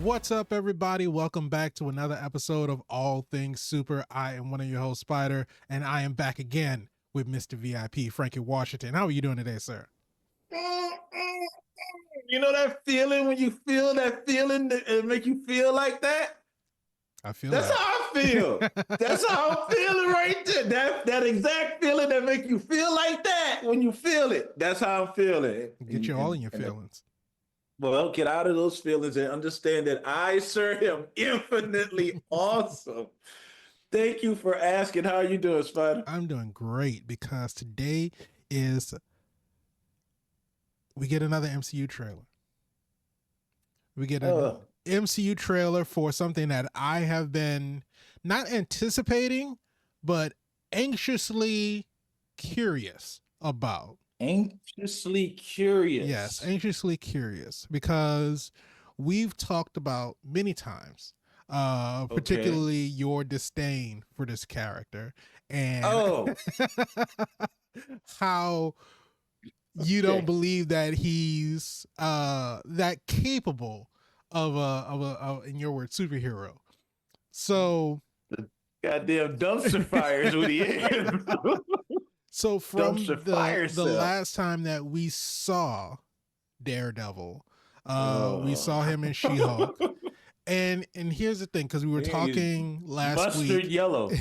What's up, everybody? Welcome back to another episode of All Things Super. I am one of your hosts, Spider, and I am back again with Mr. VIP, Frankie Washington. How are you doing today, sir? You know that feeling when you feel that feeling that it make you feel like that? I feel That's that. how I feel. That's how I'm feeling right there. That exact feeling that make you feel like that when you feel it. That's how I'm feeling. Get you all in your feelings. Well, get out of those feelings and understand that I, sir, am infinitely awesome. Thank you for asking. How are you doing, Spider? I'm doing great because today is we get another MCU trailer. We get an MCU trailer for something that I have been not anticipating, but anxiously curious about. Anxiously curious. Yes, anxiously curious because we've talked about many times, particularly your disdain for this character and how you don't believe that he's that capable of a in your word superhero. So the goddamn dumpster fires what he is. So from the last time that we saw Daredevil, we saw him in She-Hulk. And here's the thing, because we were talking last week. Mustard yellow.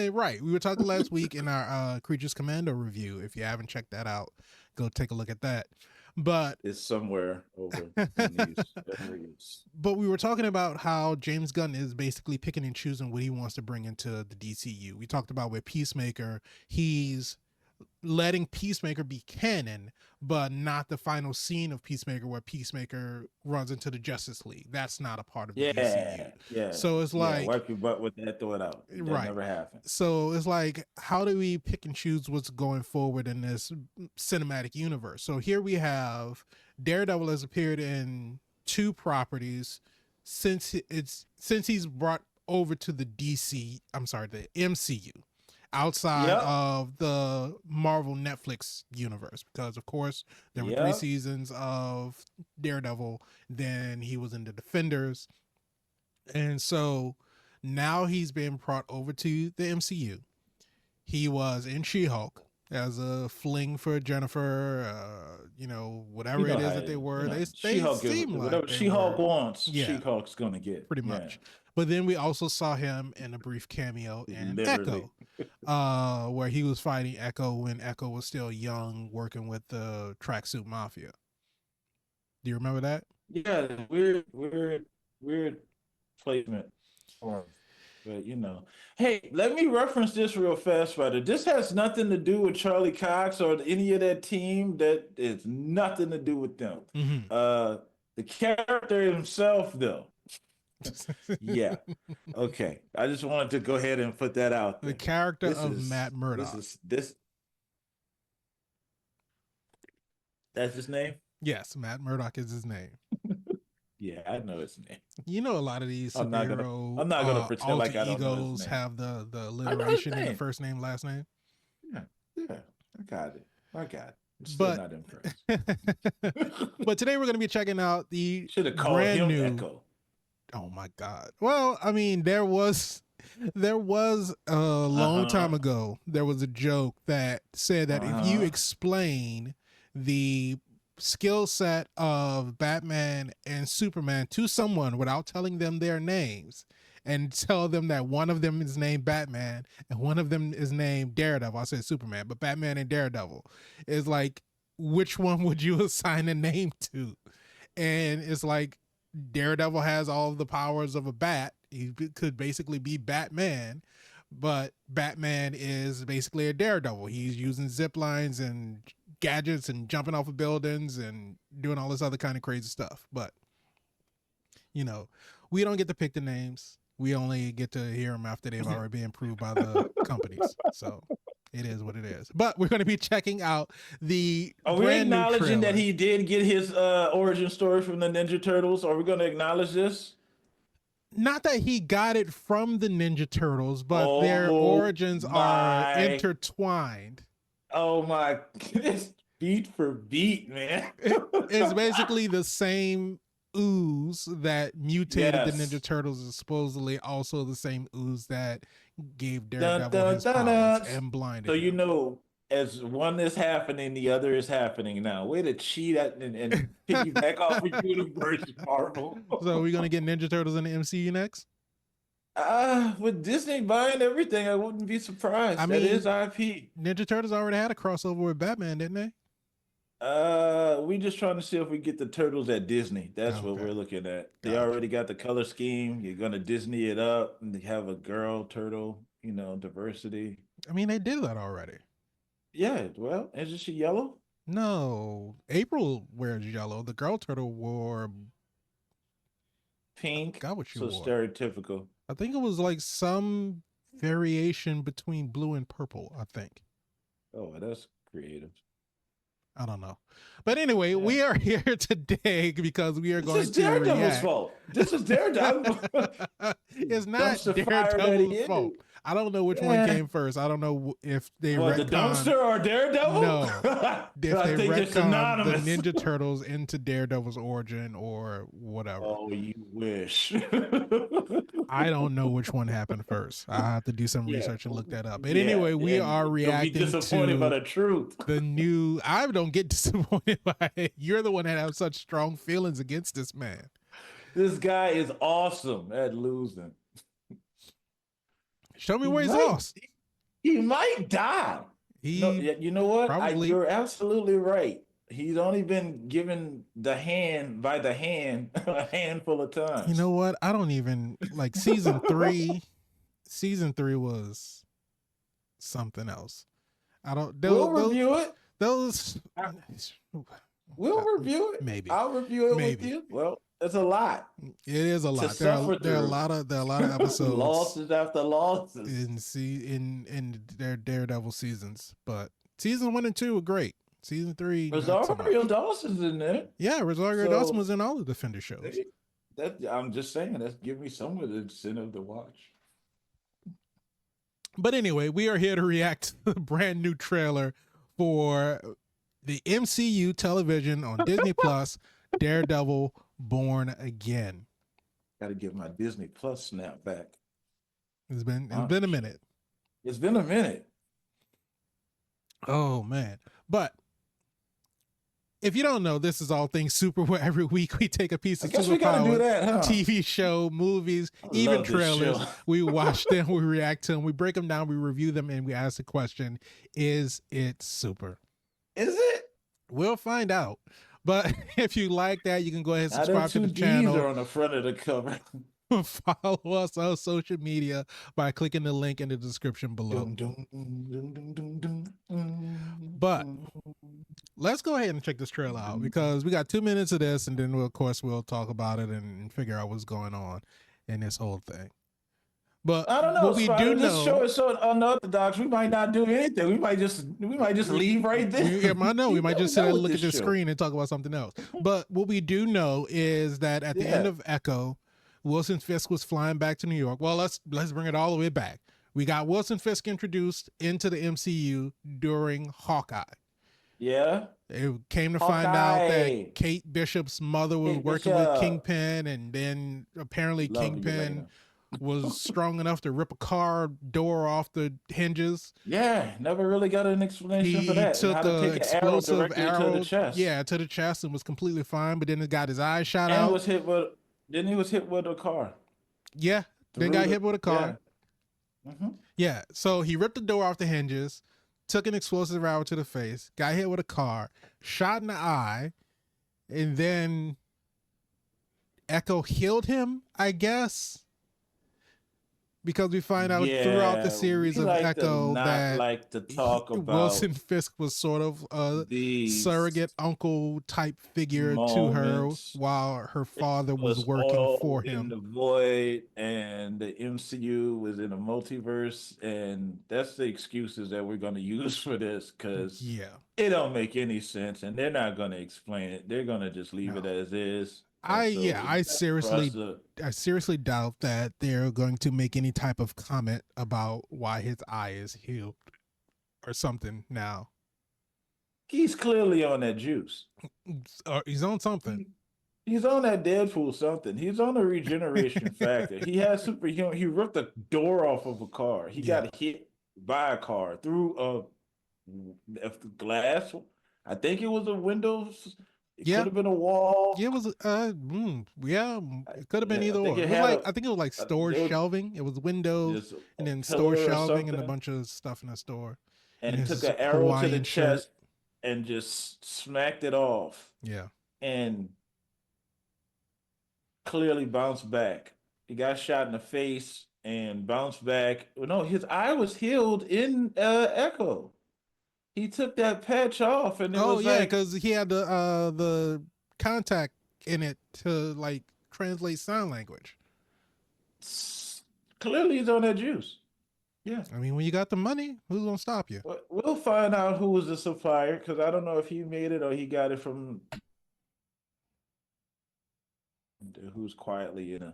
Right. We were talking last week in our Creatures Commando review. If you haven't checked that out, go take a look at that. But it's somewhere over these. But we were talking about how James Gunn is basically picking and choosing what he wants to bring into the DCU. We talked about with Peacemaker, he's letting Peacemaker be canon, but not the final scene of Peacemaker where Peacemaker runs into the Justice League. That's not a part of the DCU. Yeah. So it's like wipe your butt with that, throw it out. That never happened. So it's like, how do we pick and choose what's going forward in this cinematic universe? So here we have Daredevil has appeared in 2 properties since he's brought over to the MCU. Outside of the Marvel Netflix universe, because of course there were 3 seasons of Daredevil, then he was in the Defenders, and so now he's been brought over to the MCU. He was in She-Hulk as a fling for Jennifer, whatever it is that they were. They seem like whatever She-Hulk wants, She-Hulk's gonna get pretty much. But then we also saw him in a brief cameo in Echo, where he was fighting Echo when Echo was still young, working with the Tracksuit Mafia. Do you remember that? Yeah, weird placement. But hey, let me reference this real fast, Spider. This has nothing to do with Charlie Cox or any of that team. That is nothing to do with them. Mm-hmm. The character himself, though. Yeah. Okay. I just wanted to go ahead and put that out there. The character of Matt Murdock. That's his name? Yes, Matt Murdock is his name. Yeah, I know his name. You know, a lot of these superhero I'm not gonna pretend like I don't know his name. have the alliteration in the first name, last name. Yeah, I got it. I'm still not impressed. But today we're going to be checking out the should have called him Echo. Oh my God! Well, I mean, there was a long time ago. There was a joke that said that if you explain the skill set of Batman and Superman to someone without telling them their names and tell them that one of them is named Batman and one of them is named Daredevil, I said Superman, but Batman and Daredevil is like, which one would you assign a name to? And it's like, Daredevil has all of the powers of a bat. He could basically be Batman, but Batman is basically a Daredevil. He's using zip lines and gadgets and jumping off of buildings and doing all this other kind of crazy stuff. But, we don't get to pick the names. We only get to hear them after they've already been approved by the companies. So it is what it is. But we're going to be checking out the Are we acknowledging that he did get his origin story from the Ninja Turtles? Are we going to acknowledge this? Not that he got it from the Ninja Turtles, but their origins are intertwined. Oh my goodness. Beat for beat, man. It's basically the same ooze that mutated the Ninja Yes. Turtles is supposedly also the same ooze that gave Dun, Daredevil dun, his dun, powers dun. and So blinded you him. know, as one is happening, the other is happening now. Way to cheat at and piggyback off of universe, Marvel. So we're gonna get Ninja Turtles in the MCU next? With Disney buying everything, I wouldn't be I surprised. That is mean, IP. Ninja Turtles already had a crossover with Batman, didn't they? We just trying to see if we get the turtles at Disney. That's what Okay, we're looking at. They gotcha. already got the color scheme. You're gonna Disney it up and have a girl turtle, diversity. I mean, they did that already. Yeah, well, isn't she yellow? No, April wears yellow. The girl turtle wore, I Pink, forgot what she so wore. stereotypical. I think it was like some variation between blue and purple, I think. Oh, that's creative. I don't know. But anyway, Yeah. we are here today because we are This going is to Daredevil's react. fault. This is Daredevil. It's not Dumpster fire that he Daredevil's fault. is. I don't know which one Yeah. came first. I don't know if they What, the retconned. dumpster or Daredevil? No. If I they think they're retconned the synonymous. Ninja Turtles into Daredevil's origin or whatever. Oh, you wish. I don't know which one happened first. I have to do some Yeah, research and look that up. But yeah, anyway, we and are you'll be reacting disappointed by to the truth. the new. I don't get disappointed by it. You're the one that has such strong feelings against this man. This guy is awesome at losing. Show me He where he's might, lost. he might die. No, He you know what? probably. You're absolutely right. He's only been given the hand by the hand a handful of You times. know what? I don't even like season 3. Season 3 was something else. I don't. We'll review it. Those. We'll review it. Maybe. I'll review it Maybe. with you. Well, it's a lot. It is a lot. To suffer There are a through. lot of episodes Losses after losses. in their Daredevil seasons, but season 1 and 2 were great. Season 3, not so much. Rosario Dawson's in there. Yeah, Rosario Dawson was in all the Defender shows. I'm just saying, that's give me some of the incentive to watch. But anyway, we are here to react to the brand new trailer for the MCU television on Disney Plus, Daredevil Born Again. Got to give my Disney Plus snap back. It's been a minute. It's been a minute. Oh man. But if you don't know, this is All Things Super, where every week we take a piece of superpower TV show, movies, even trailers. We watch them, we react to them, we break them down, we review them, and we ask the question, is it super? Is it? We'll find out. But if you like that, you can go ahead and subscribe to the channel. D's are on the front of the cover. Follow us on social media by clicking the link in the description below. But let's go ahead and check this trailer out because we got 2 minutes of this, and then we'll talk about it and figure out what's going on in this whole thing. But I don't know. what we do this know, show is so unorthodox. We might not do anything. We might just leave right there. I know we might just sit and look at the screen and talk about something else. But what we do know is that at the end of Echo, Wilson Fisk was flying back to New York. Well, let's bring it all the way back. We got Wilson Fisk introduced into the MCU during Hawkeye. Yeah. It came to find out that Kate Bishop's mother was working with Kingpin, and then apparently Kingpin was strong enough to rip a car door off the hinges. Yeah, never really got an explanation for that. He took an explosive arrow to the chest. Yeah, to the chest, and was completely fine, but then it got his eyes shot out. Then he was hit with a car. Yeah, then got hit with a car. Yeah. Mm-hmm. Yeah, so he ripped the door off the hinges, took an explosive arrow to the face, got hit with a car, shot in the eye, and then Echo healed him, I guess. Because we find out throughout the series of Echo that Wilson Fisk was sort of a surrogate uncle type figure to her while her father was working for him. In the void, and the MCU was in a multiverse, and that's the excuses that we're going to use for this because it don't make any sense, and they're not going to explain it. They're going to just leave it as is. I seriously doubt that they're going to make any type of comment about why his eye is healed or something now. He's clearly on that juice. He's on something. He's on that Deadpool something. He's on a regeneration factor. He has superhuman. He ripped a door off of a car. He Yeah. got hit by a car through a glass. I think it was a windows. It Yeah. could have been a wall. Yeah, it was yeah, it could have been Yeah, I either think or. it It was had like a. I think it was like store There was shelving. It was windows just and a then store pillar or shelving and a something, bunch of stuff in the store. And and took his an arrow to the Hawaiian shirt. chest and just smacked it off, Yeah. and clearly bounced back. He got shot in the face and bounced back. No, his eye was healed in Echo. He took that patch off, and it Oh was yeah, like because he had the contact in it to like translate sign language. clearly he's on that juice. Yeah. I mean, when you got the money, who's gonna stop you? We'll find out who was the supplier because I don't know if he made it or he got it from who's quietly in a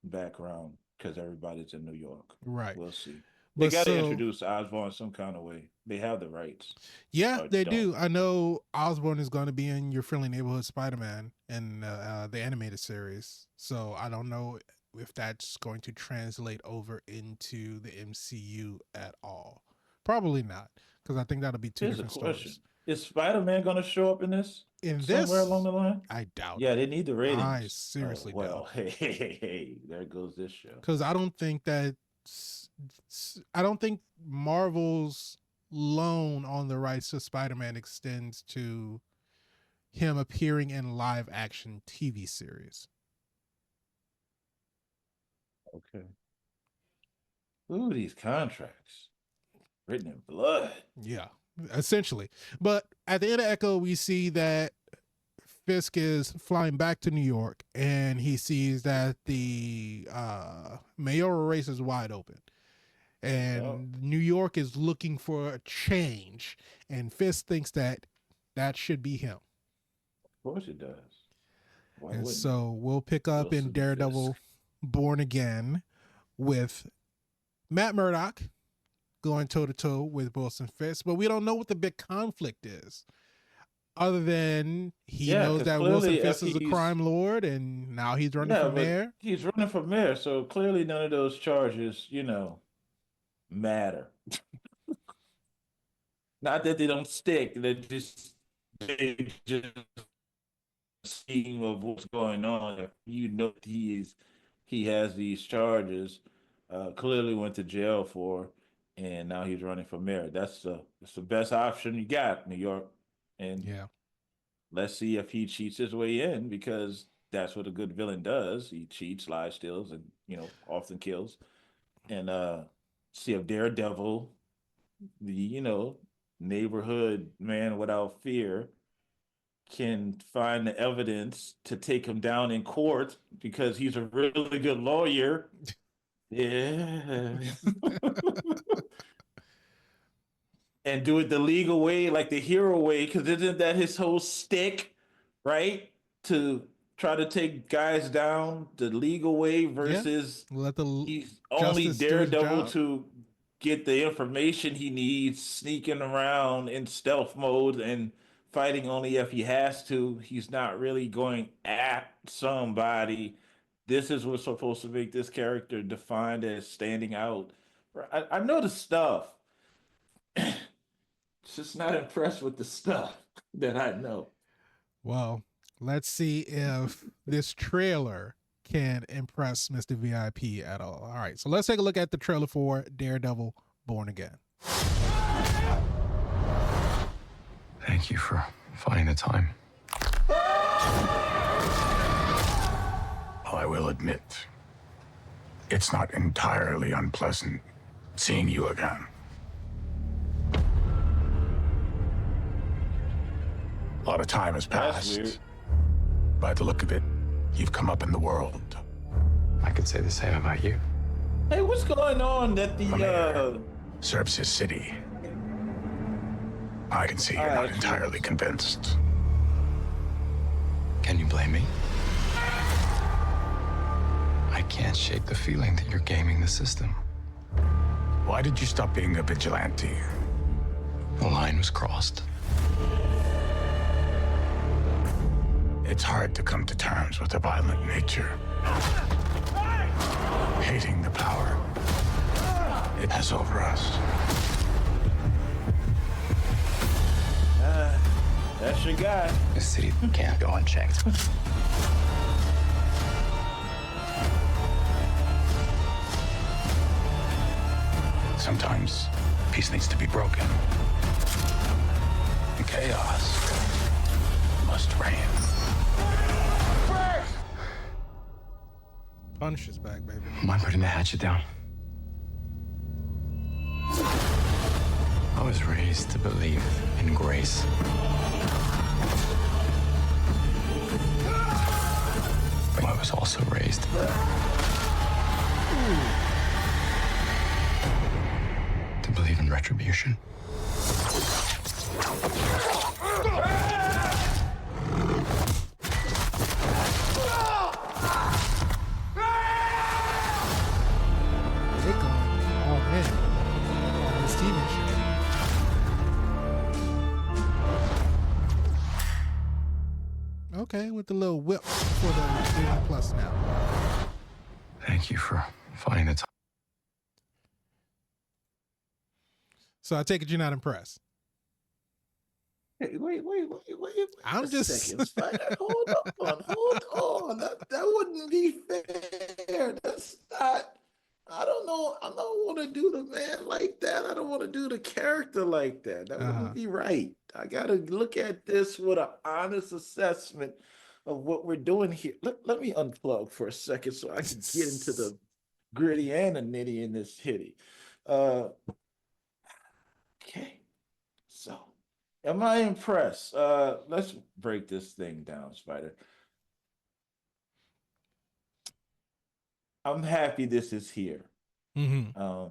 background because everybody's in New York. Right. We'll see. They But got to so introduce Osborn some kind of way. They have the rights. yeah, Or they don't. do. I know Osborn is going to be in Your Friendly Neighborhood Spider-Man in the animated series. So I don't know if that's going to translate over into the MCU at all. Probably not, because I think that'll be two Here's a different question: stories. Is Spider-Man going to show up in this In somewhere this, along the line? I doubt Yeah, it. they need the ratings. I seriously well, doubt. hey, there goes this show. Because I don't think that I don't think Marvel's loan on the rights to Spider-Man extends to him appearing in live action TV series. Okay. Ooh, these contracts written in blood. Yeah, essentially. But at the end of Echo, we see that Fisk is flying back to New York and he sees that the mayoral race is wide open. And New York is looking for a change. And Fisk thinks that should be him. Of course it does. Why And wouldn't so we'll pick up Wilson in Daredevil Born Again with Matt Murdock going toe to toe with Wilson Fisk. But we don't know what the big conflict is. Other than he knows that Wilson Fisk is a crime lord and now he's running for mayor. He's running for mayor, so clearly none of those charges, matter. Not that they don't stick, they just scheme of what's going on. He has these charges, clearly went to jail for, and now he's running for mayor. That's the best option you got, New York. And yeah, let's see if he cheats his way in because that's what a good villain does. He cheats, lies, steals, and often kills. And see if Daredevil, the neighborhood man without fear, can find the evidence to take him down in court because he's a really good lawyer. Yeah. And do it the legal way, like the hero way, because isn't that his whole stick, right? To try to take guys down the legal way versus he's only Daredevil to get the information he needs, sneaking around in stealth mode and fighting only if he has to. He's not really going at somebody. This is what's supposed to make this character defined as standing out. I know the stuff. Just not impressed with the stuff that I know. Well, let's see if this trailer can impress Mr. VIP at all. All right, so let's take a look at the trailer for Daredevil Born Again. Thank you for finding the time. I will admit, it's not entirely unpleasant seeing you again. A lot of time has passed. By the look of it, you've come up in the world. I could say the same about you. Hey, what's going on that the serves his city. I can see you're not entirely convinced. Can you blame me? I can't shake the feeling that you're gaming the system. Why did you stop being a vigilante? The line was crossed. It's hard to come to terms with a violent nature. Hating the power it has over us. That's your guy. This city can't go unchecked. Sometimes peace needs to be broken. And chaos must reign. Punisher's back, baby. Am I putting the hatchet down? I was raised to believe in grace. But I was also raised to believe in retribution. They going all in on this TV show. Okay, with the little whip for the Disney Plus now. Thank you for finding the time. So I take it you're not impressed. Hey, wait. I'm a just second, Spider. Hold on. That wouldn't be fair. That's not. I don't know. I don't want to do the man like that. I don't want to do the character like that. That wouldn't be right. I got to look at this with an honest assessment of what we're doing here. Let me unplug for a second so I can get into the gritty and the nitty in this hitty. Okay. So, am I impressed? Let's break this thing down, Spider. I'm happy this is here. Mm-hmm.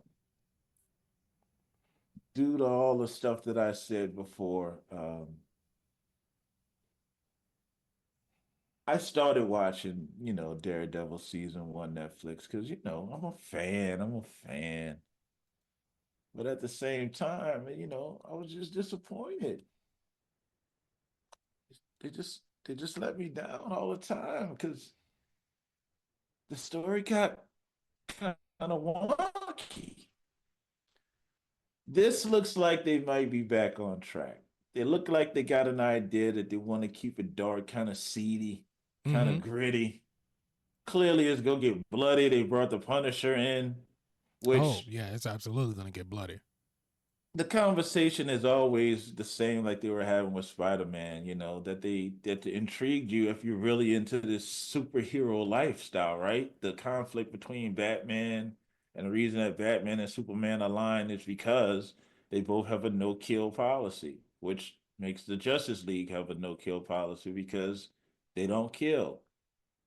Due to all the stuff that I said before, I started watching, Daredevil season 1 Netflix because, I'm a fan. But at the same time, I was just disappointed. They just let me down all the time because the story got kind of wonky. This looks like they might be back on track. They look like they got an idea that they want to keep it dark, kind of seedy, kind of gritty. Clearly, it's gonna get bloody. They brought the Punisher in, which yeah, it's absolutely gonna get bloody. the conversation is always the same, like they were having with Spider-Man. That intrigued you if you're really into this superhero lifestyle, right? The conflict between Batman and the reason that Batman and Superman align is because they both have a no-kill policy, which makes the Justice League have a no-kill policy because they don't kill.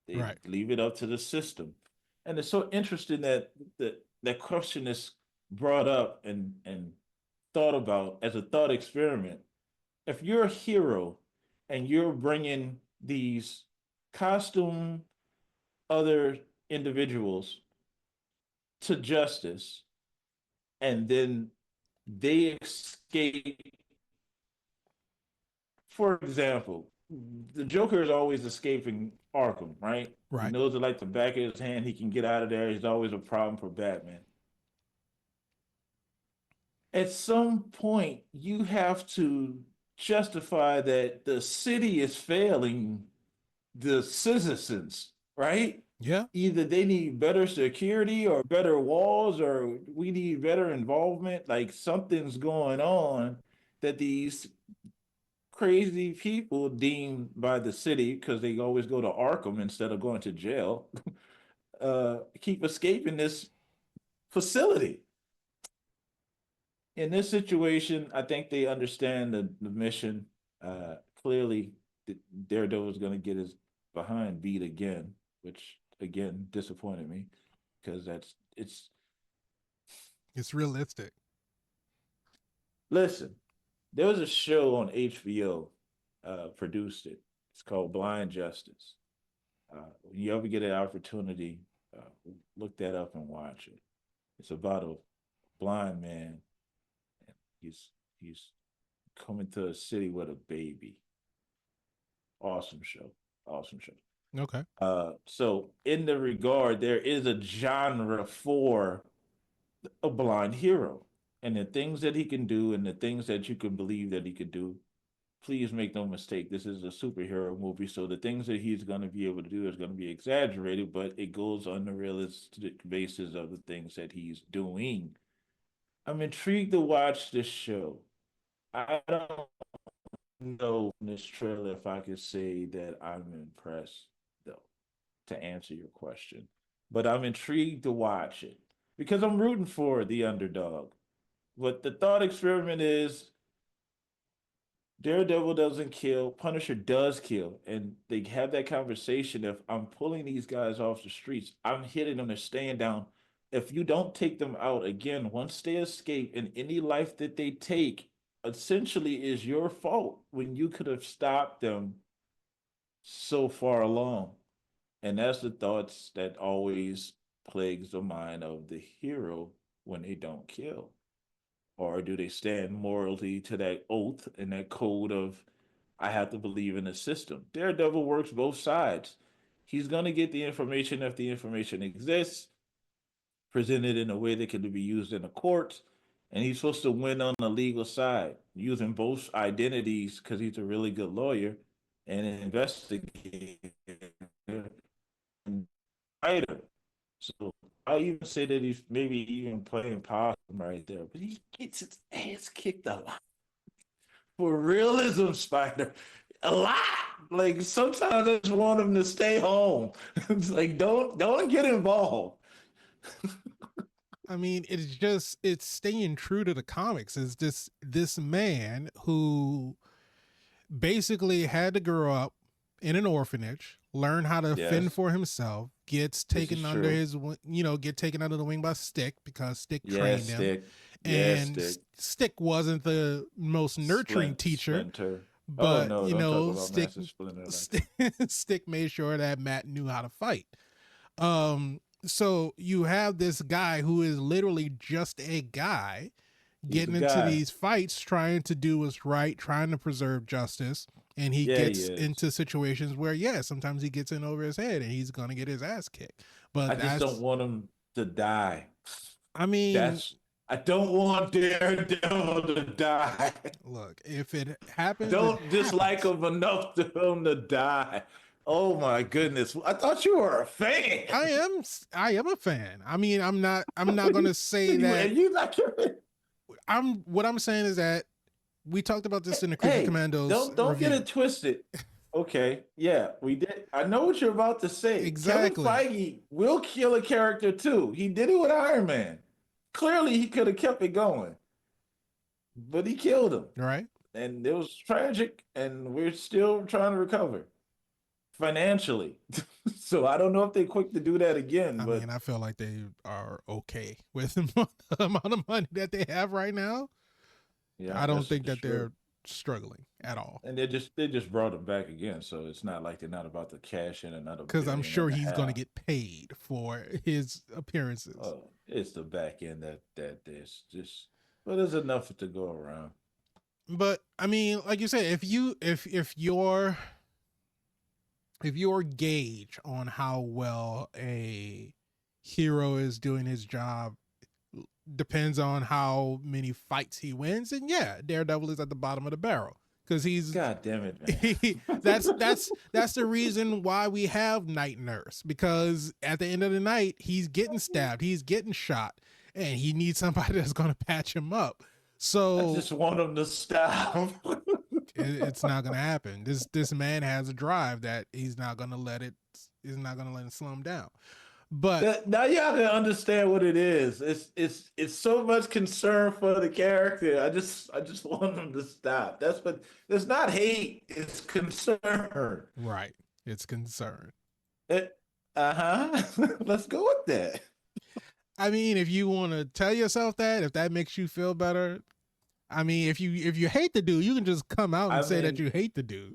They Right. leave it up to the system. And it's so interesting that question is brought up and thought about as a thought experiment. If you're a hero and you're bringing these costume other individuals to justice and then they escape, for example, the Joker is always escaping Arkham, right? He Right. knows it like the back of his hand. He can get out of there. He's always a problem for Batman. At some point, you have to justify that the city is failing the citizens, right? Yeah. Either they need better security or better walls, or we need better involvement. Like something's going on that these crazy people deemed by the city, because they always go to Arkham instead of going to jail, keep escaping this facility. In this situation, I think they understand the mission. Clearly, Daredevil is going to get his behind beat again, which again disappointed me because It's realistic. Listen, there was a show on HBO, produced it. It's called Blind Justice. When you ever get an opportunity, look that up and watch it. It's about a blind man. He's coming to a city with a baby. Awesome show. Awesome show. Okay. So in the regard, there is a genre for a blind hero, and the things that he can do, and the things that you can believe that he could do. Please make no mistake, this is a superhero movie, so the things that he's going to be able to do is going to be exaggerated, but it goes on the realistic basis of the things that he's doing. I'm intrigued to watch this show. I don't know in this trailer if I could say that I'm impressed, though, to answer your question. But I'm intrigued to watch it because I'm rooting for the underdog. But the thought experiment is Daredevil doesn't kill, Punisher does kill. And they have that conversation. If I'm pulling these guys off the streets, I'm hitting them, they're staying down. If you don't take them out again, once they escape, and any life that they take essentially is your fault when you could have stopped them so far along. And that's the thoughts that always plagues the mind of the hero when they don't kill. Or do they stand morally to that oath and that code of I have to believe in the system? Daredevil works both sides. He's gonna get the information if the information exists, presented in a way that can be used in the courts, and he's supposed to win on the legal side, using both identities because he's a really good lawyer and an investigator and writer. So I'll even say that he's maybe even playing possum right there, but he gets his ass kicked a lot for realism, Spider. A lot. Like sometimes I just want him to stay home. It's like don't get involved. I mean, it's staying true to the comics. It's just this man who basically had to grow up in an orphanage, learn how to fend Yes, for himself, gets this is taken under true. get taken under the wing by Stick because Stick trained Yes, him, Stick. Yes, and Stick. Stick wasn't the most nurturing teacher, Splinter. Oh but no, don't talk about Master Splinter like that. Stick, Stick made sure that Matt knew how to fight. So you have this guy who is literally just a guy He's a getting into guy. these fights, trying to do what's right, trying to preserve justice. And he Yeah, he gets is. into situations where, yeah, sometimes he gets in over his head and he's going to get his ass kicked. But I just don't that's, want him to die. I mean, That's I don't want Daredevil to die. look, if it happens, it Don't dislike happens. him enough to him to die. Oh my goodness. I thought you were a fan. I am a fan. I mean, I'm not going to say that. And you like What I'm saying is that we talked about this in the Creature hey, Commandos don't get review. it twisted. Okay, yeah, we did. I know what you're about to say. Kevin Exactly. Feige will kill a character too. He did it with Iron Man. Clearly, he could have kept it going, but he killed him. Right. And it was tragic, and we're still trying to recover financially. So I don't know if they're quick to do that again, I but mean, I feel like they are okay with the amount of money that they have right now. yeah, I don't that's think that true. they're struggling at all. And they just brought him back again, so it's not like they're not about to cash in another Because I'm billion sure and a he's going to half. get paid for his appearances. It's the back end that there's just, but there's enough to go around. But I mean, like you said, if your gauge on how well a hero is doing his job depends on how many fights he wins, and yeah, Daredevil is at the bottom of the barrel because God damn it, man! that's the reason why we have Night Nurse, because at the end of the night he's getting stabbed, he's getting shot, and he needs somebody that's going to patch him up. I So just want him to stop. it's not going to happen. This man has a drive that he's not going to let it slow him down. But Now y'all can understand what it is. It's so much concern for the character. I just want them to stop. That's what it's not hate, it's concern. right, it's concern. Uh-huh. Let's go with that. I mean, if you want to tell yourself that, if that makes you feel better, I mean, if you hate the dude, you can just come out and I say that mean, you hate the dude.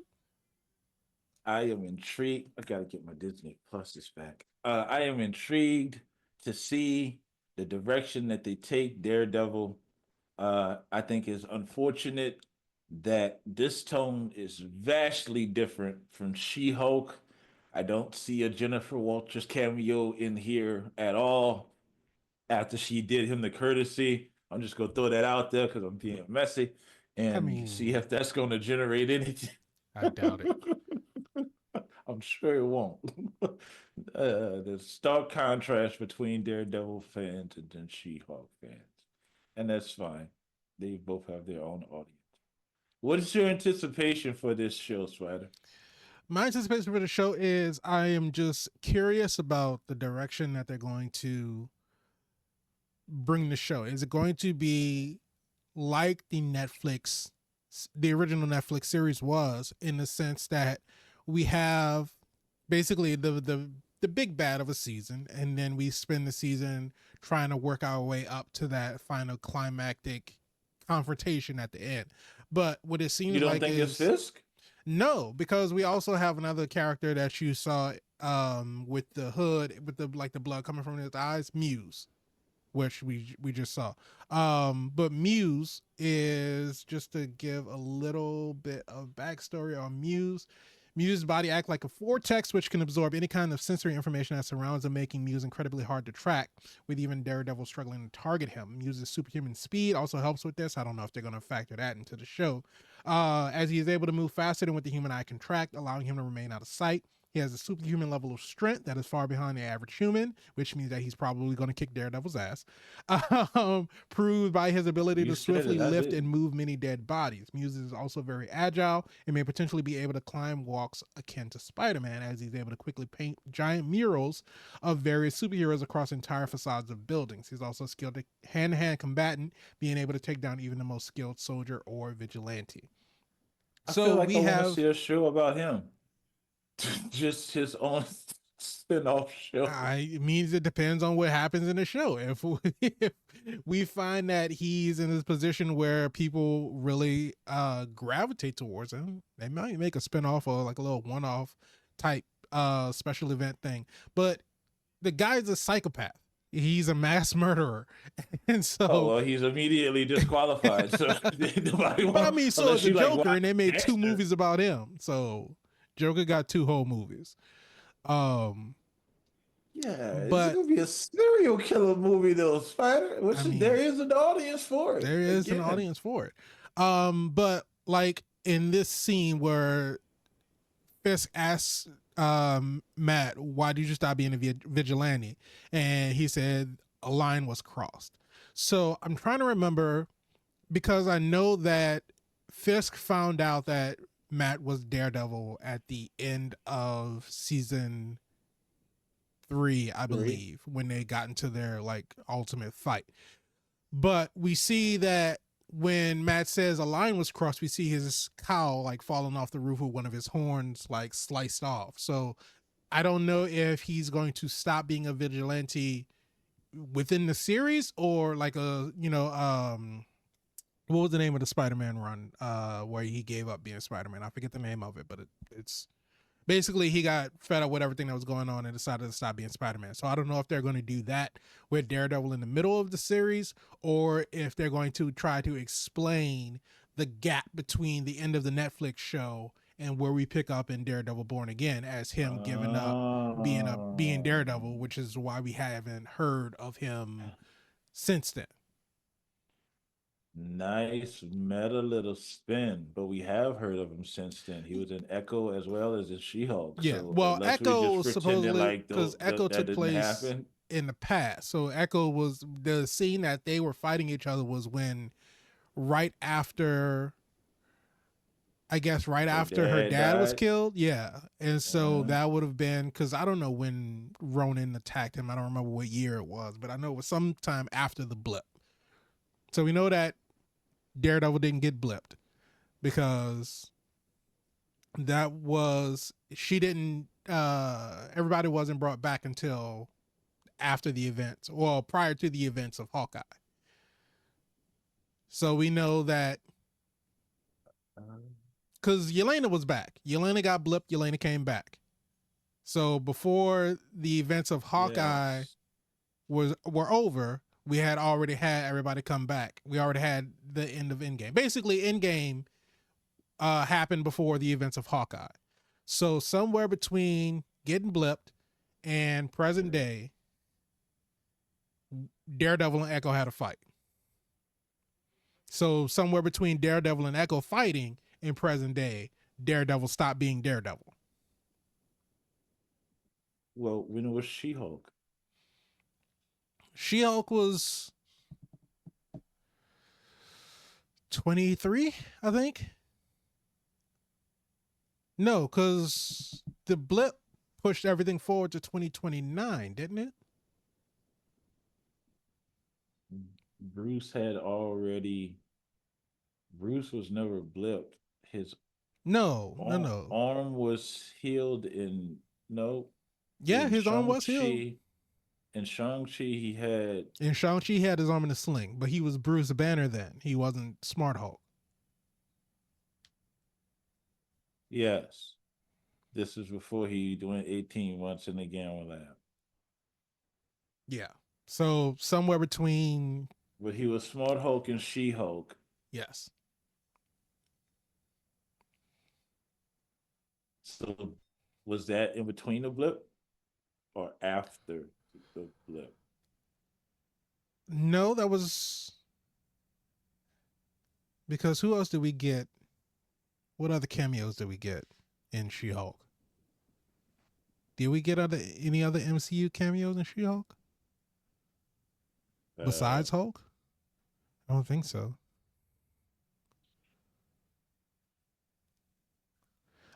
I am intrigued. I gotta get my Disney Pluses back. I am intrigued to see the direction that they take Daredevil. I think is unfortunate that this tone is vastly different from She-Hulk. I don't see a Jennifer Walters cameo in here at all after she did him the courtesy. I'm just gonna throw that out there because I'm being messy I and see mean, if that's gonna generate anything. I doubt it. I'm sure it won't. The stark contrast between Daredevil fans and then She-Hulk fans, and that's fine. They both have their own audience. What is your anticipation for this show, Swider? My anticipation for the show is I am just curious about the direction that they're going to bring the show. Is it going to be like the original Netflix series was, in the sense that we have basically the big bad of a season, and then we spend the season trying to work our way up to that final climactic confrontation at the end. But what it seems You don't like think it's is Fisk? no, because we also have another character that you saw with the hood, with the blood coming from his eyes, Muse, which we just saw. But Muse is, just to give a little bit of backstory on Muse. Muse's body acts like a vortex, which can absorb any kind of sensory information that surrounds him, making Muse incredibly hard to track, with even Daredevil struggling to target him. Muse's superhuman speed also helps with this. I don't know if they're going to factor that into the show, as he is able to move faster than what the human eye can track, allowing him to remain out of sight. He has a superhuman level of strength that is far behind the average human, which means that he's probably going to kick Daredevil's ass. Proved by his ability to swiftly lift and move many dead bodies. Muse is also very agile and may potentially be able to climb walks akin to Spider-Man, as he's able to quickly paint giant murals of various superheroes across entire facades of buildings. He's also a skilled hand-to-hand combatant, being able to take down even the most skilled soldier or vigilante. I feel like I want to see a show about him. Just his own spin-off show. It means it depends on what happens in the show. If we find that he's in this position where people really gravitate towards him, they might make a spinoff or like a little one-off type special event thing. But the guy's a psychopath. He's a mass murderer, and so he's immediately disqualified. So nobody wants. But I mean, so is the Joker, and they made 2 movies about him. So Joker got 2 whole movies. Yeah, but it's gonna be a serial killer movie, though, Spider. There is an audience for it. There is an audience for it. But like in this scene where Fisk asks Matt, "Why did you stop being a vigilante?" and he said a line was crossed. So I'm trying to remember, because I know that Fisk found out that Matt was Daredevil at the end of season 3, I believe, when they got into their like ultimate fight. But we see that when Matt says a line was crossed, we see his cowl like falling off the roof with one of his horns like sliced off. So I don't know if he's going to stop being a vigilante within the series, or like what was the name of the Spider-Man run where he gave up being Spider-Man? I forget the name of it, but it's basically he got fed up with everything that was going on and decided to stop being Spider-Man. So I don't know if they're going to do that with Daredevil in the middle of the series, or if they're going to try to explain the gap between the end of the Netflix show and where we pick up in Daredevil Born Again, as him giving up being Daredevil, which is why we haven't heard of him since then. Nice meta little spin, but we have heard of him since then. He was in Echo as well as in She-Hulk. Yeah, so well, Echo supposedly, because Echo took place happen in the past. So Echo was, the scene that they were fighting each other was when right after her dad was killed. Yeah. And so that would have been, because I don't know when Ronan attacked him. I don't remember what year it was, but I know it was sometime after the blip. So we know that Daredevil didn't get blipped, because everybody wasn't brought back until after the events, well, prior to the events of Hawkeye. So we know that because Yelena was back. Yelena got blipped. Yelena came back. So before the events of Hawkeye were over, we had already had everybody come back. We already had the end of Endgame. Basically, Endgame happened before the events of Hawkeye. So somewhere between getting blipped and present day, Daredevil and Echo had a fight. So somewhere between Daredevil and Echo fighting in present day, Daredevil stopped being Daredevil. Well, when it was She-Hulk. She-Hulk was 23, I think. No, because the blip pushed everything forward to 2029, didn't it? Bruce was never blipped. His No. arm was healed in Yeah, in his arm was healed. In Shang-Chi, he had his arm in a sling, but he was Bruce Banner then. He wasn't Smart Hulk. Yes. This is before he went 18 months in the Gamma Lab. Yeah. So somewhere between. But he was Smart Hulk and She-Hulk. Yes. So was that in between the blip or after the blip? No, that was because who else did we get? What other cameos did we get in She-Hulk? Did we get any other MCU cameos in She-Hulk? Besides Hulk? I don't think so.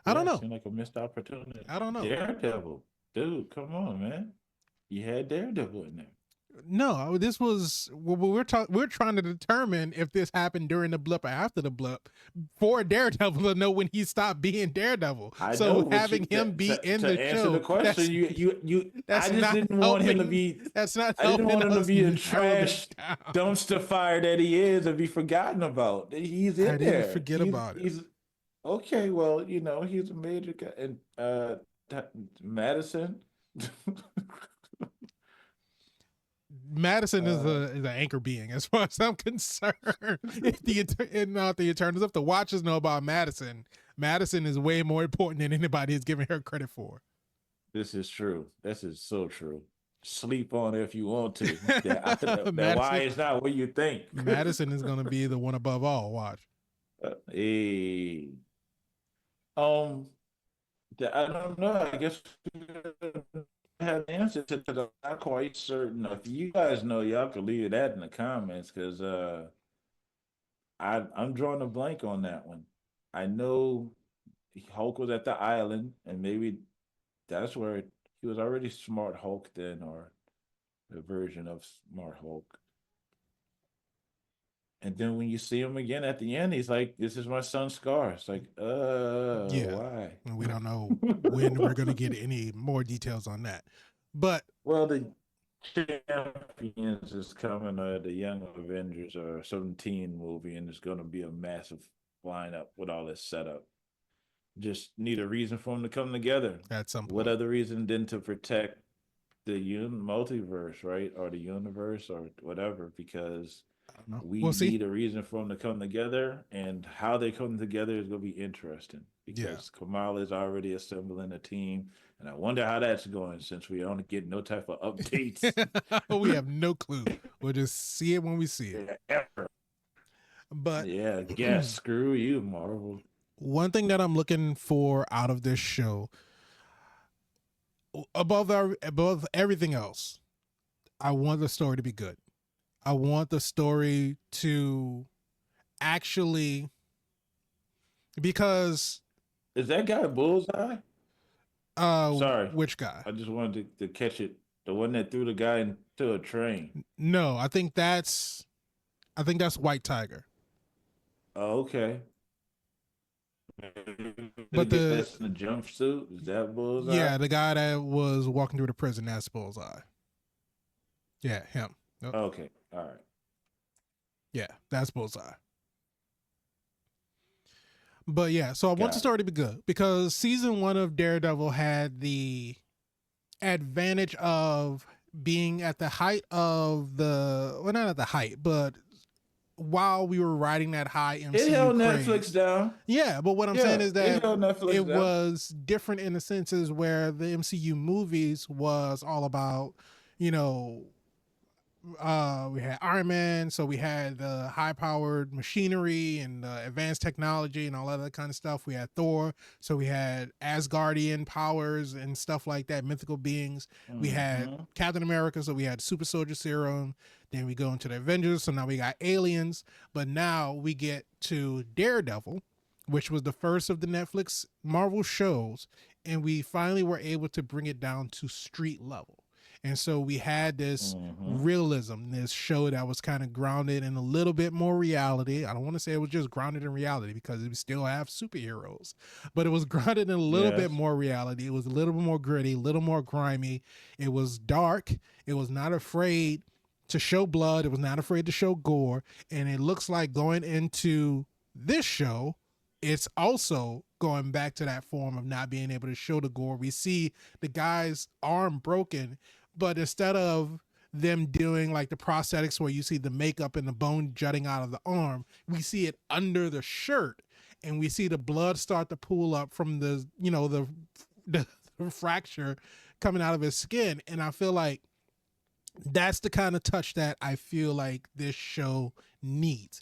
I don't know. Seemed like a missed opportunity. I don't know. Daredevil. Dude, come on, man. You had Daredevil in there. No, this was we're trying to determine if this happened during the blip or after the blip for Daredevil to know when he stopped being Daredevil. Having him be in the show. To answer the question, I just didn't want him to be. That's not. I didn't want him to be a trash dumpster fire that he is and be forgotten about. He's in there. I didn't forget about it. Okay, well, he's a major guy. And Madison. Madison is an anchor being as far as I'm concerned. Not the Eternals. If the Watchers know about Madison is way more important than anybody is giving her credit for. This is true. This is so true. Sleep on it if you want to. That why is not what you think. Madison is going to be the one above all. Watch. I don't know. I guess have an answer to that. I'm not quite certain. If you guys know, y'all can leave that in the comments because I'm drawing a blank on that one. I know Hulk was at the island, and maybe that's where he was already Smart Hulk then, or the version of Smart Hulk. And then when you see him again at the end, he's like, "This is my son Scar." It's like, why? And we don't know when we're going to get any more details on that. But the Champions is coming, the Young Avengers or some teen movie, and it's going to be a massive lineup with all this setup. Just need a reason for them to come together. At some point. What other reason than to protect the multiverse, right, or the universe, or whatever? Because we need a reason for them to come together, and how they come together is going to be interesting because Kamala is already assembling a team, and I wonder how that's going since we don't get no type of updates. We have no clue. We'll just see it when we see it. Ever. But screw you, Marvel. One thing that I'm looking for out of this show, above everything else, I want the story to be good. I want the story to actually, because is that guy Bullseye? Sorry, which guy? I just wanted to catch it. The one that threw the guy into a train. No, I think that's White Tiger. Oh, okay. But that's in the jumpsuit. Is that Bullseye? Yeah, the guy that was walking through the prison. That's Bullseye. Yeah, him. Okay. All right. Yeah, that's Bullseye. But yeah, so I want the story to be good because season 1 of Daredevil had the advantage of being at the height of not at the height, but while we were riding that high It MCU held craze. Netflix down. Yeah, but what I'm saying is It that held Netflix it down. was different in the senses where the MCU movies was all about, you know, we had Iron Man, so we had the high powered machinery and advanced technology and all that kind of stuff. We had Thor, so we had Asgardian powers and stuff like that, mythical beings. We had Captain America, so we had super soldier serum. Then we go into the Avengers, so now we got aliens. But now we get to Daredevil, which was the first of the Netflix Marvel shows, and we finally were able to bring it down to street level. And so we had this realism, this show that was kind of grounded in a little bit more reality. I don't want to say it was just grounded in reality because we still have superheroes, but it was grounded in a little bit more reality. It was a little bit more gritty, a little more grimy. It was dark. It was not afraid to show blood. It was not afraid to show gore. And it looks like going into this show, it's also going back to that form of not being able to show the gore. We see the guy's arm broken, but instead of them doing like the prosthetics where you see the makeup and the bone jutting out of the arm, we see it under the shirt, and we see the blood start to pool up from the, you know, the fracture coming out of his skin. And I feel like that's the kind of touch that I feel like this show needs.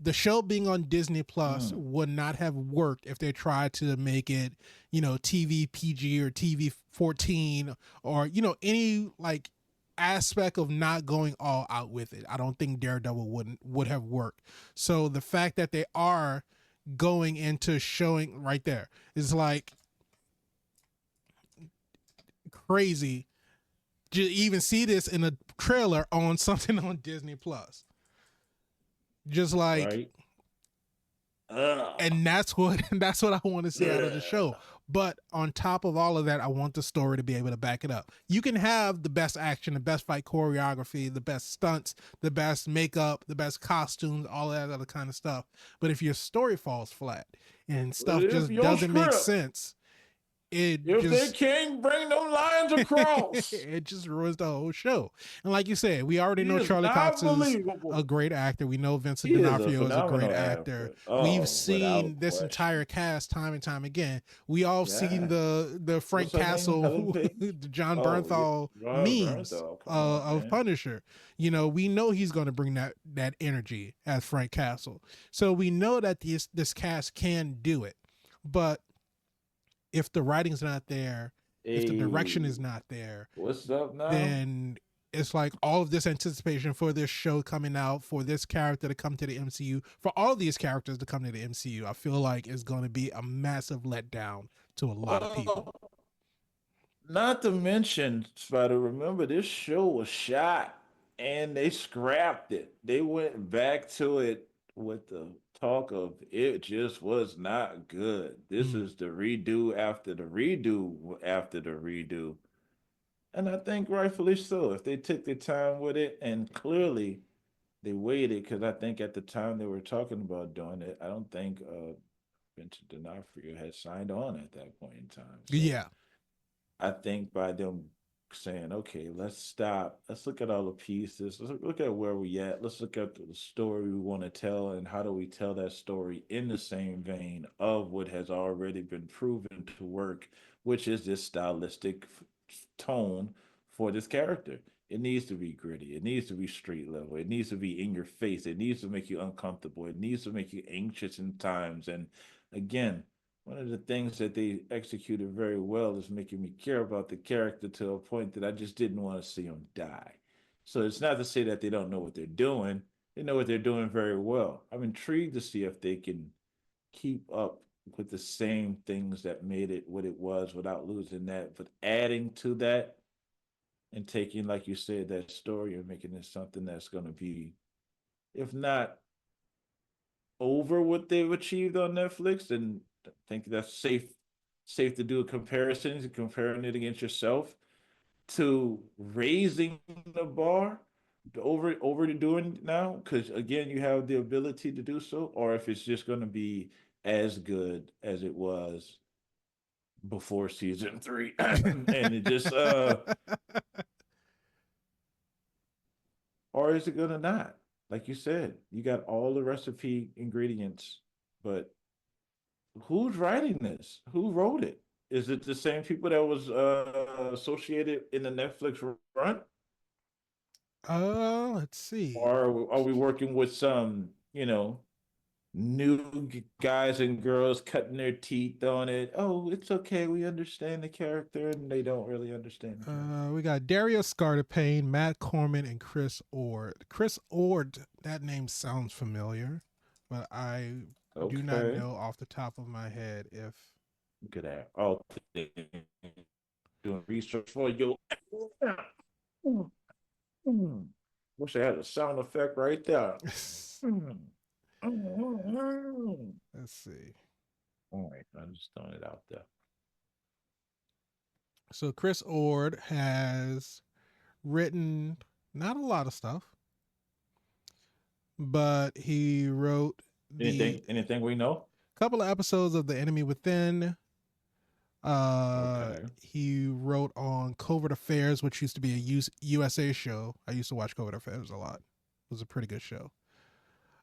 The show being on Disney Plus would not have worked if they tried to make it, you know, TV PG or TV 14 or, you know, any like aspect of not going all out with it. I don't think Daredevil would have worked. So the fact that they are going into showing right there is like crazy to even see this in a trailer on something on Disney Plus. Just like, Right. and that's what I want to see out of the show. But on top of all of that, I want the story to be able to back it up. You can have the best action, the best fight choreography, the best stunts, the best makeup, the best costumes, all that other kind of stuff. But if your story falls flat and stuff just doesn't make sense, if they can't bring them lines across, it just ruins the whole show. And like you said, we already know Charlie Cox is a great actor. We know Vincent D'Onofrio is a great actor. We've seen this entire cast time and time again. We all seen the Frank Castle, the John Bernthal memes of Punisher. You know, we know he's going to bring that energy as Frank Castle. So we know that this cast can do it. But if the writing's not there, if the direction is not there, what's up now? Then it's like all of this anticipation for this show coming out, for this character to come to the MCU, for all these characters to come to the MCU, I feel like it's going to be a massive letdown to a lot of people. Not to mention, Spider, remember this show was shot and they scrapped it. They went back to it with the talk of it just was not good. This is the redo after the redo after the redo. And I think rightfully so. If they took the time with it, and clearly they waited, because I think at the time they were talking about doing it, I don't think Vincent D'Onofrio had signed on at that point in time. So Yeah. I think by them saying, okay, let's stop. Let's look at all the pieces. Let's look at where we at. Let's look at the story we want to tell, and how do we tell that story in the same vein of what has already been proven to work, which is this stylistic tone for this character. It needs to be gritty. It needs to be street level. It needs to be in your face. It needs to make you uncomfortable. It needs to make you anxious in times. And again, one of the things that they executed very well is making me care about the character to a point that I just didn't want to see him die. So it's not to say that they don't know what they're doing. They know what they're doing very well. I'm intrigued to see if they can keep up with the same things that made it what it was without losing that, but adding to that and taking, like you said, that story and making it something that's going to be, if not over what they've achieved on Netflix, then I think that's safe to do a comparison, comparing it against yourself, to raising the bar over to doing now, because again, you have the ability to do so, or if it's just going to be as good as it was before season 3 and it just or is it gonna not? like you said, you got all the recipe ingredients, but who's writing this? Who wrote it? Is it the same people that was associated in the Netflix run, Let's see. or are we working with some, new guys and girls cutting their teeth on it? Oh, it's okay. We understand the character, and they don't really understand the character. We got Dario Scartapane, Matt Corman, and Chris Ord. Chris Ord, that name sounds familiar, but I do not Okay, know off the top of my head if. look at that. Oh, doing research for you. Wish I had a sound effect right there. Let's see. All right, I'm just throwing it out there. So Chris Ord has written not a lot of stuff, but he wrote Anything we know? couple of episodes of The Enemy Within. Okay. He wrote on Covert Affairs, which used to be a USA show. I used to watch Covert Affairs a lot. It was a pretty good show.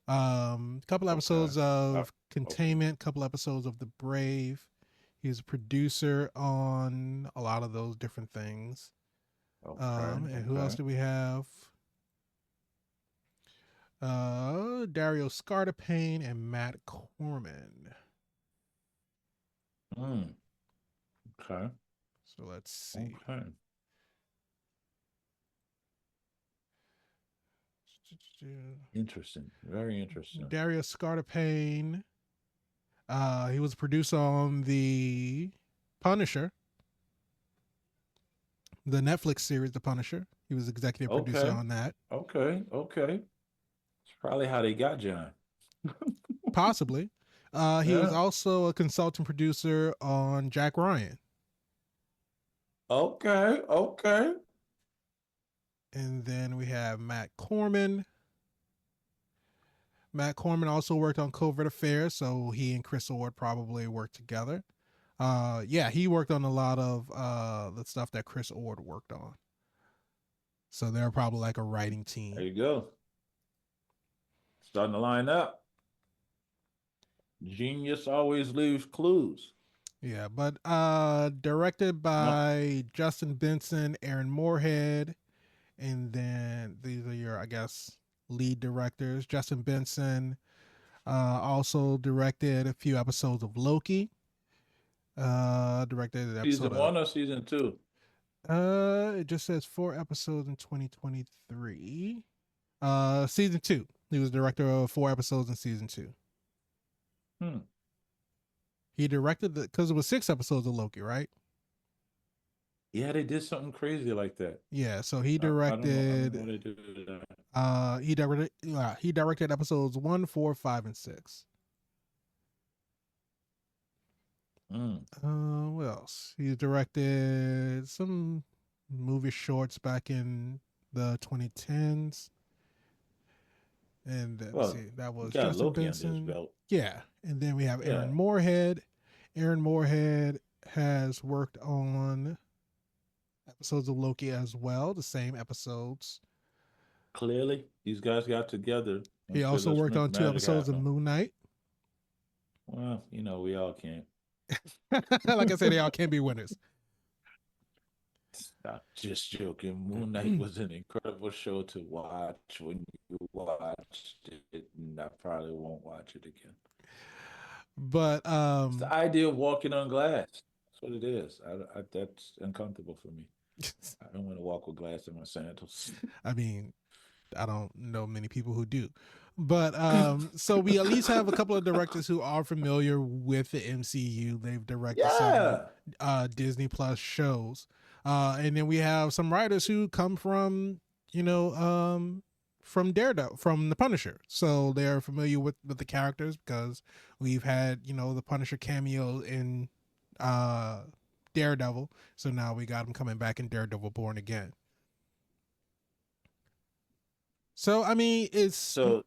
Couple episodes of Containment, couple episodes of The Brave. He's a producer on a lot of those different things. And who else do we have? Dario Scartapane and Matt Corman. Okay. So let's see. Okay. Interesting. Very interesting. Dario Scartapane. He was a producer on The Punisher, the Netflix series The Punisher. He was executive producer on that. Okay. It's probably how they got John. Possibly. He was also a consultant producer on Jack Ryan. Okay. And then we have Matt Corman. Matt Corman also worked on Covert Affairs, so he and Chris Ord probably worked together. He worked on a lot of the stuff that Chris Ord worked on. So they're probably like a writing team. There you go. Starting to line up. Genius always leaves clues. Yeah, but directed by Justin Benson, Aaron Moorhead, and then these are your, I guess, lead directors. Justin Benson also directed a few episodes of Loki. Directed an episode season 1 or season 2? It just says 4 episodes in 2023. Season 2. He was director of 4 episodes in season 2. He directed because it was 6 episodes of Loki, right? Yeah, they did something crazy like that. Yeah, so he directed. I don't know what they did with that. He directed episodes 1, 4, 5, and 6. What else? He directed some movie shorts back in the 2010s. And let's see, that was Justin Loki Benson. under his belt. Yeah, and then we have Aaron Moorhead. Aaron Moorhead has worked on episodes of Loki as well, the same episodes. Clearly, these guys got together. He also worked on 2 episodes of Moon Knight. Well, we all can't. Like I said, they all can be winners. Stop, just joking. Moon Knight was an incredible show to watch when you watched it, and I probably won't watch it again. But it's the idea of walking on glass. That's what it is. That's uncomfortable for me. I don't want to walk with glass in my sandals. I mean, I don't know many people who do. But so we at least have a couple of directors who are familiar with the MCU. They've directed some Disney Plus shows. And then we have some writers who come from, from Daredevil, from The Punisher. So they're familiar with the characters because we've had, the Punisher cameo in Daredevil. So now we got him coming back in Daredevil Born Again. So I mean, it's the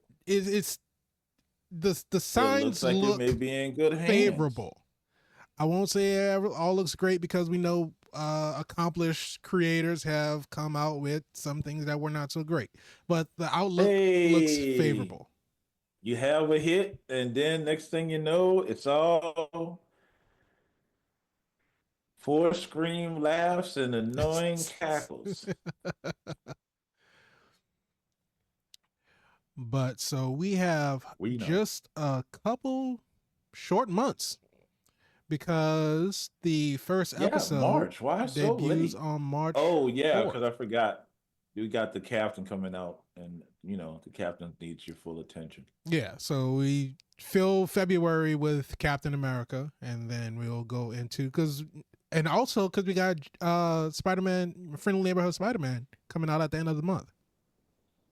signs like look it may be in good hands. favorable. I won't say it all looks great because we know accomplished creators have come out with some things that were not so great, but the outlook looks Hey, favorable. you have a hit, and then next thing you know, it's all four scream laughs and annoying cackles. But so we have We know. just a couple short months because the first Yeah, episode March. Why so debuts late? on March Oh yeah, 4th. because I forgot. You got the captain coming out, and the captain needs your full attention. Yeah, so we fill February with Captain America, and then we'll go into and also because we got Spider-Man, Friendly Neighborhood Spider-Man coming out at the end of the month.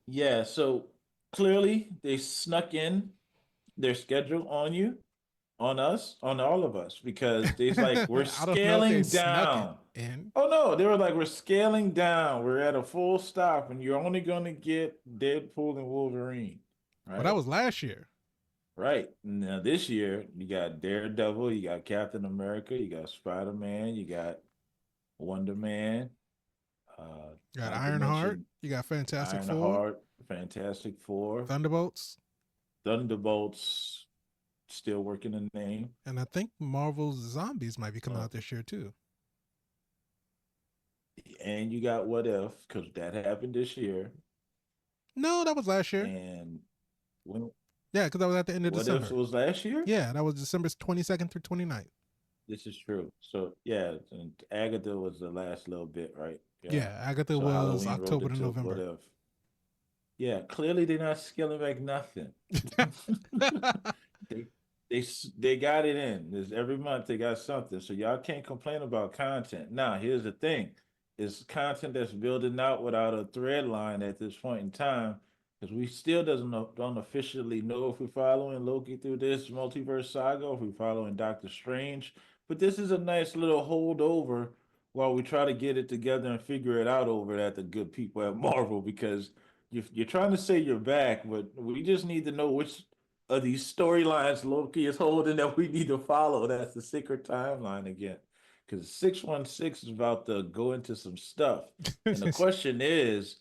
Yeah, so clearly they snuck in their schedule on you, on us, on all of us, because they's like, we're I don't know if they scaling snuck it down. in, Oh no, they were like, we're scaling down. We're at a full stop, and you're only gonna get Deadpool and Wolverine. but that Right? was last year. Right. Now this year you got Daredevil, you got Captain America, you got Spider-Man, you got Wonder Man, You got not to Ironheart, mention you got Fantastic Four, Ironheart, Fantastic Four, Thunderbolts, Thunderbolts, still working the name. and I think Marvel's Zombies might be coming Uh, out this year too. and you got What If, because that happened this year. No, that was last year. And when Yeah, because that was at the end of What If December. was last year? Yeah, that was December 22nd through 29th. This is true. So yeah, and Agatha was the last little bit, right? Yeah, Agatha So was Halloween rolled October to into What November. If. Yeah, clearly they're not scaling back nothing. they, they got it in. There's every month they got something. So y'all can't complain about content. Now, here's the thing. It's content that's building out without a thread line at this point in time. Because we still don't officially know if we're following Loki through this multiverse saga, or if we're following Doctor Strange. But this is a nice little holdover while we try to get it together and figure it out over at the good people at Marvel, because you're trying to say you're back, but we just need to know which of these storylines Loki is holding that we need to follow. That's the secret timeline again. Because 616 is about to go into some stuff. And the question is,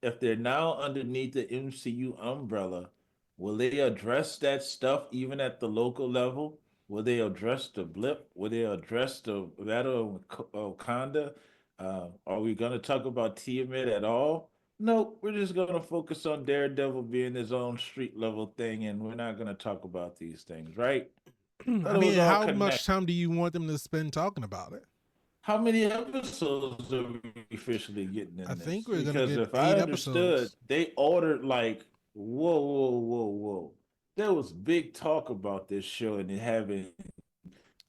if they're now underneath the MCU umbrella, will they address that stuff even at the local level? Will they address the blip? Will they address the Battle of Wakanda? Are we going to talk about Tiamat at all? No, we're just going to focus on Daredevil being his own street level thing, and we're not going to talk about these things, right? I Thought it mean, was all how much connected. time do you want them to spend talking about it? How many episodes are we officially getting I in think this? we're gonna Because get if I 8 episodes. understood, they ordered like, whoa, whoa, whoa, whoa. There was big talk about this show and it having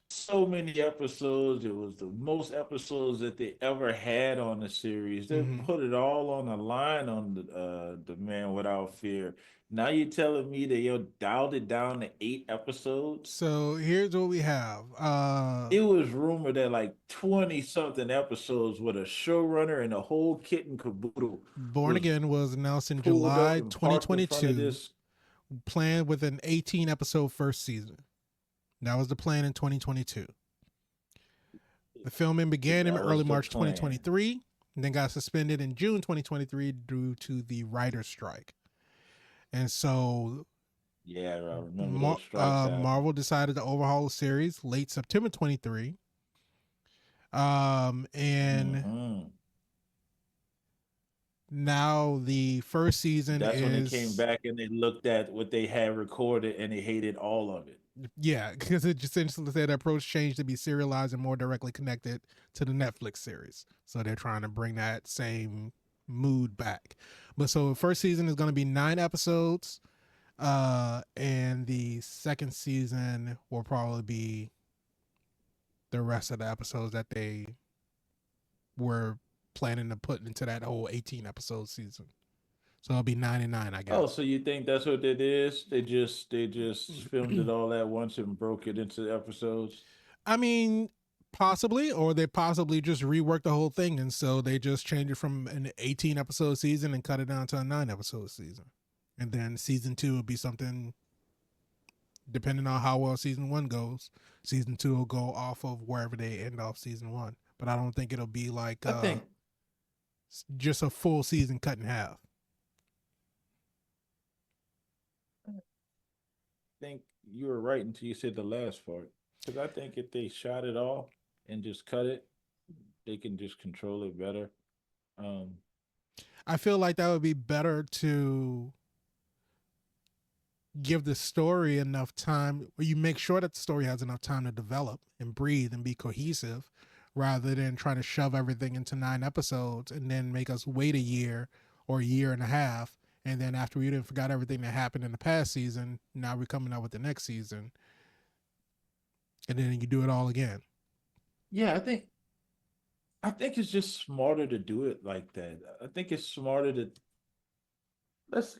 so many episodes. It was the most episodes that they ever had on the series. They Mm-hmm. put it all on the line on the Man Without Fear. Now you're telling me that you dialed it down to 8 episodes? So here's what we have. It was rumored that like 20 something episodes with a showrunner and a whole kit and caboodle Born was Again was announced in pulled up July and parked in front of 2022, this. planned with an 18 episode first season. That was the plan in 2022. The filming began in That was early the March plan. 2023, and then got suspended in June 2023 due to the writer's strike. And so Yeah, I remember those strikes happening. Marvel decided to overhaul the series late September 23. And Hmm. now the first season That's when they came is, back and they looked at what they had recorded and they hated all of it. yeah, because it just essentially said the approach changed to be serialized and more directly connected to the Netflix series. So they're trying to bring that same mood back. But so the first season is going to be 9 episodes. And the second season will probably be the rest of the episodes that they were planning to put into that whole 18 episode season. So it'll be 9 and 9, I guess. Oh, so you think that's what it is? They just filmed it all at once and broke it into episodes? I mean, possibly, or they possibly just reworked the whole thing, and so they just changed it from an 18 episode season and cut it down to a 9 episode season. And then season 2 would be something depending on how well season 1 goes, season 2 will go off of wherever they end off season 1. But I don't think it'll be like I think just a full season cut in half. you were right until you said the last part. Because I think if they shot it all and just cut it, they can just control it better. I feel like that would be better to give the story enough time, or you make sure that the story has enough time to develop and breathe and be cohesive, rather than trying to shove everything into 9 episodes and then make us wait a year or a year and a half. And then after we didn't forgot everything that happened in the past season, now we're coming out with the next season. And then you do it all again. Yeah, I think it's just smarter to do it like that. I think it's smarter to let's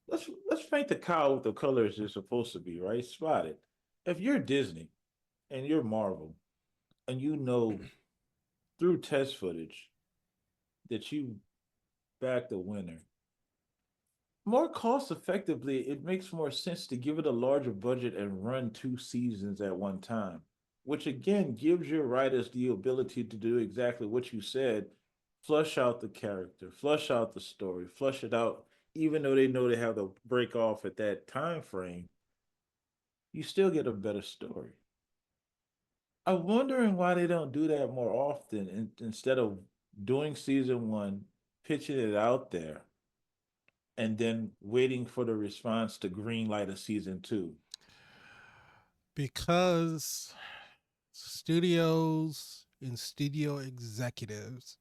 let's paint the cow with the colors it's supposed to be, right? Spot it. If you're Disney and you're Marvel and you know through test footage that you backed the winner, more cost effectively, it makes more sense to give it a larger budget and run 2 seasons at one time, which again gives your writers the ability to do exactly what you said, flush out the character, flush out the story, flush it out, even though they know they have to break off at that time frame, you still get a better story. I'm wondering why they don't do that more often instead of doing season 1, pitching it out there and then waiting for the response to green light a season 2. Because studios and studio executives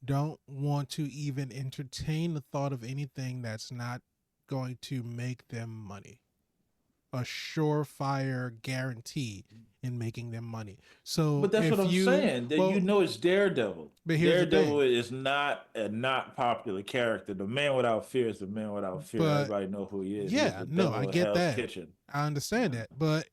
don't want to even entertain the thought of anything that's not going to make them money. A surefire guarantee in making them money. So, but that's what I'm saying. That it's Daredevil. But here's Daredevil is not a not popular character. The man without fear is the man without fear. But, everybody know who he is. Yeah, no, I get that. Kitchen. I understand that. But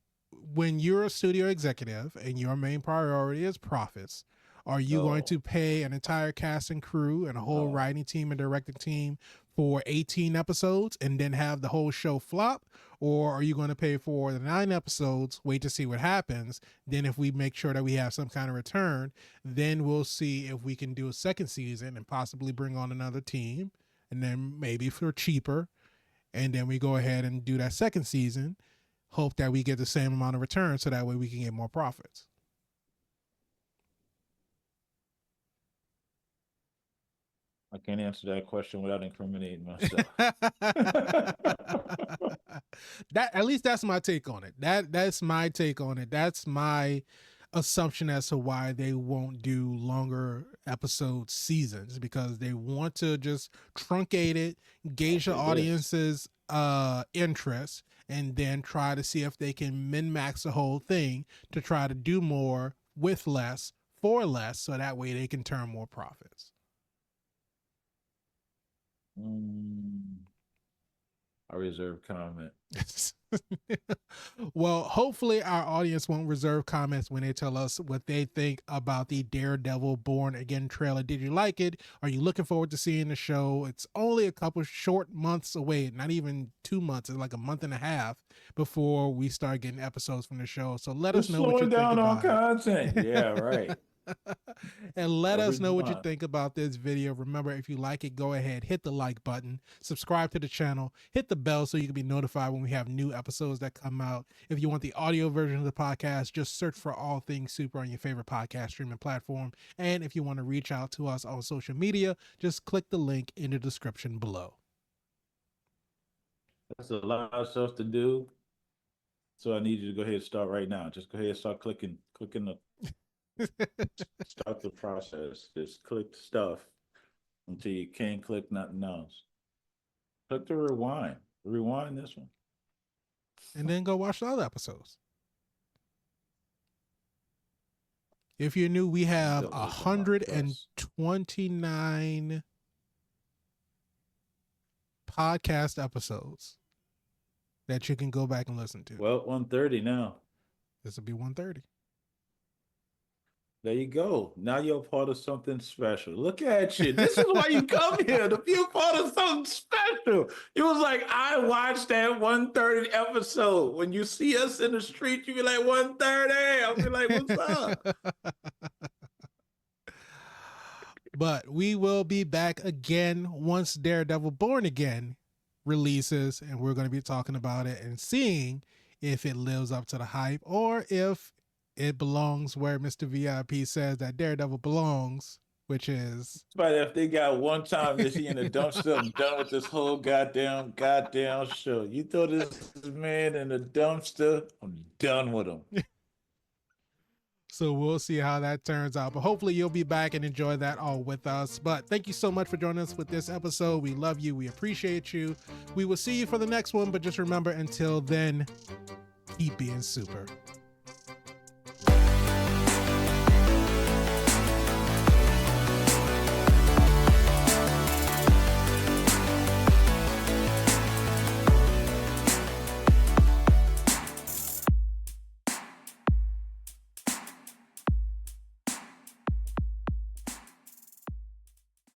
when you're a studio executive and your main priority is profits, are you going to pay an entire cast and crew and a whole writing team and directing team for 18 episodes and then have the whole show flop? Or are you going to pay for the 9 episodes, wait to see what happens? Then if we make sure that we have some kind of return, then we'll see if we can do a second season and possibly bring on another team, and then maybe for cheaper. And then we go ahead and do that second season, hope that we get the same amount of return so that way we can get more profits. I can't answer that question without incriminating myself. That, at least that's my take on it. That's my take on it. That's my assumption as to why they won't do longer episode seasons, because they want to just truncate it, gauge the audience's interest, and then try to see if they can min-max the whole thing to try to do more with less for less, so that way they can turn more profits. I reserve comment. Well, hopefully our audience won't reserve comments when they tell us what they think about the Daredevil Born Again trailer. Did you like it? Are you looking forward to seeing the show? It's only a couple short months away, not even 2 months. It's like a month and a half before we start getting episodes from the show. So let us know what you think about it. Slowing down on content. Yeah, right. And let us know what you think about this video. Remember, if you like it, go ahead, hit the like button, subscribe to the channel, hit the bell so you can be notified when we have new episodes that come out. If you want the audio version of the podcast, just search for All Things Super on your favorite podcast streaming platform. And if you want to reach out to us on social media, just click the link in the description below. That's a lot of stuff to do. So I need you to go ahead and start right now. Just go ahead and start clicking the start the process. Just click stuff until you can't click nothing else. Click the rewind. Rewind this one. And then go watch the other episodes. If you're new, we have 129 podcast episodes that you can go back and listen to. Well, 130 now. This will be 130. There you go. Now you're part of something special. Look at you. This is why you come here, to be a part of something special. It was like, I watched that 130 episode. When you see us in the street, you be like, 130. I'll be like, what's up? But we will be back again once Daredevil Born Again releases, and we're going to be talking about it and seeing if it lives up to the hype or if it belongs where Mr. VIP says that Daredevil belongs, which is. But if they got one time that he in the dumpster, I'm done with this whole goddamn show. You throw this man in the dumpster, I'm done with him. So we'll see how that turns out. But hopefully you'll be back and enjoy that all with us. But thank you so much for joining us with this episode. We love you. We appreciate you. We will see you for the next one. But just remember, until then, keep being super.